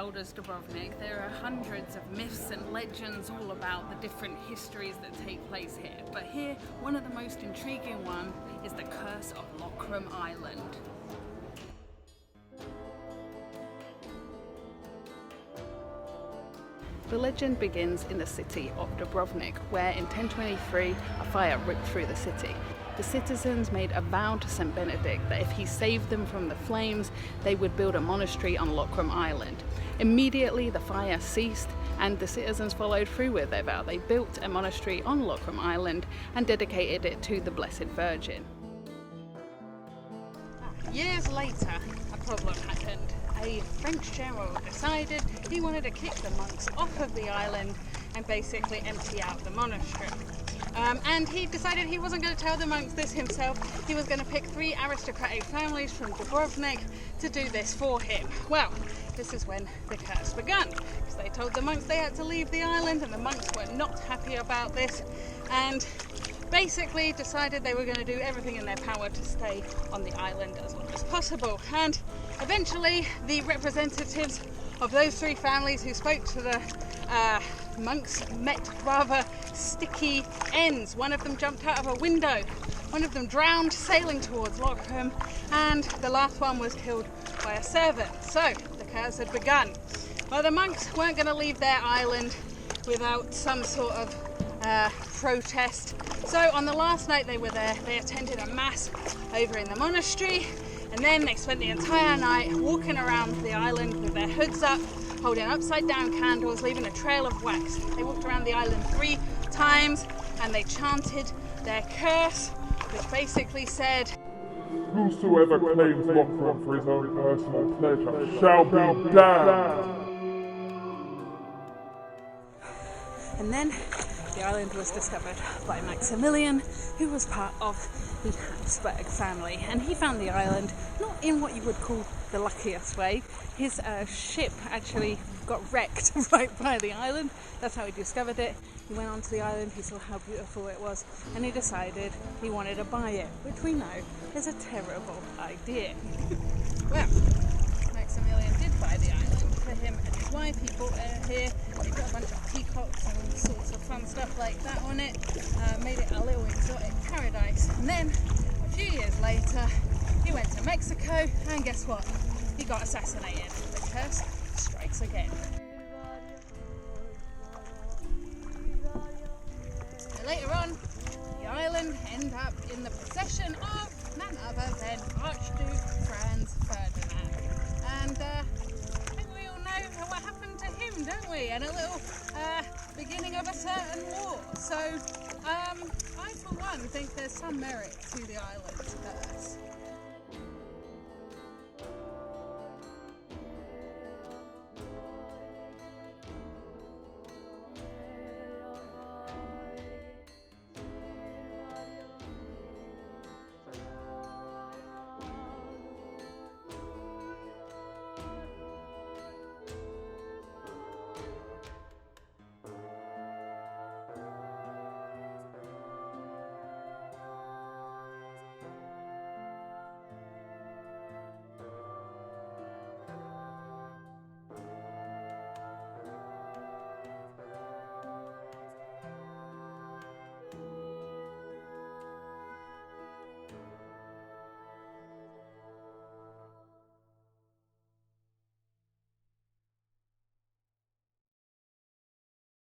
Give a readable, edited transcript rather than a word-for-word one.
old as Dubrovnik. There are hundreds of myths and legends all about the different histories that take place here. But here, one of the most intriguing ones is the curse of Lokrum Island. The legend begins in the city of Dubrovnik, where in 1023 a fire ripped through the city. The citizens made a vow to St. Benedict that if he saved them from the flames, they would build a monastery on Lokrum Island. Immediately the fire ceased and the citizens followed through with their vow. They built a monastery on Lokrum Island and dedicated it to the Blessed Virgin. Years later, a problem happened. A French general decided he wanted to kick the monks off of the island and basically empty out the monastery. And he decided he wasn't going to tell the monks this himself. He was going to pick 3 aristocratic families from Dubrovnik to do this for him. Well, this is when the curse began, because they told the monks they had to leave the island, and the monks were not happy about this and basically decided they were going to do everything in their power to stay on the island as long as possible. And eventually the representatives of those 3 families who spoke to the monks met rather sticky ends. One of them jumped out of a window, one of them drowned sailing towards Lokrum, and the last one was killed by a servant. So the curse had begun. Well, the monks weren't going to leave their island without some sort of protest. So on the last night they were there, they attended a mass over in the monastery, and then they spent the entire night walking around the island with their hoods up, holding upside down candles, leaving a trail of wax. They walked around the island 3 times and they chanted their curse, which basically said, "Whosoever claims Lokrum for his own personal pleasure shall be damned." And then the island was discovered by Maximilian, who was part of the Habsburg family, and he found the island not in what you would call the luckiest way. His ship actually got wrecked right by the island. That's how he discovered it. He went onto the island, he saw how beautiful it was, and he decided he wanted to buy it, which we know is a terrible idea. Well, Maximilian did buy the island for him and his wife. He bought it here, he put a bunch of peacocks and all sorts of fun stuff like that on it, made it a little exotic paradise. And then a few years later he went to Mexico, and guess what? He got assassinated. The curse strikes again. And later on, the island ended up in the possession of none other than Archduke Franz Ferdinand. And I think we all know what happened to him, don't we? And a little beginning of a certain war. So I, for one, think there's some merit to the island's curse.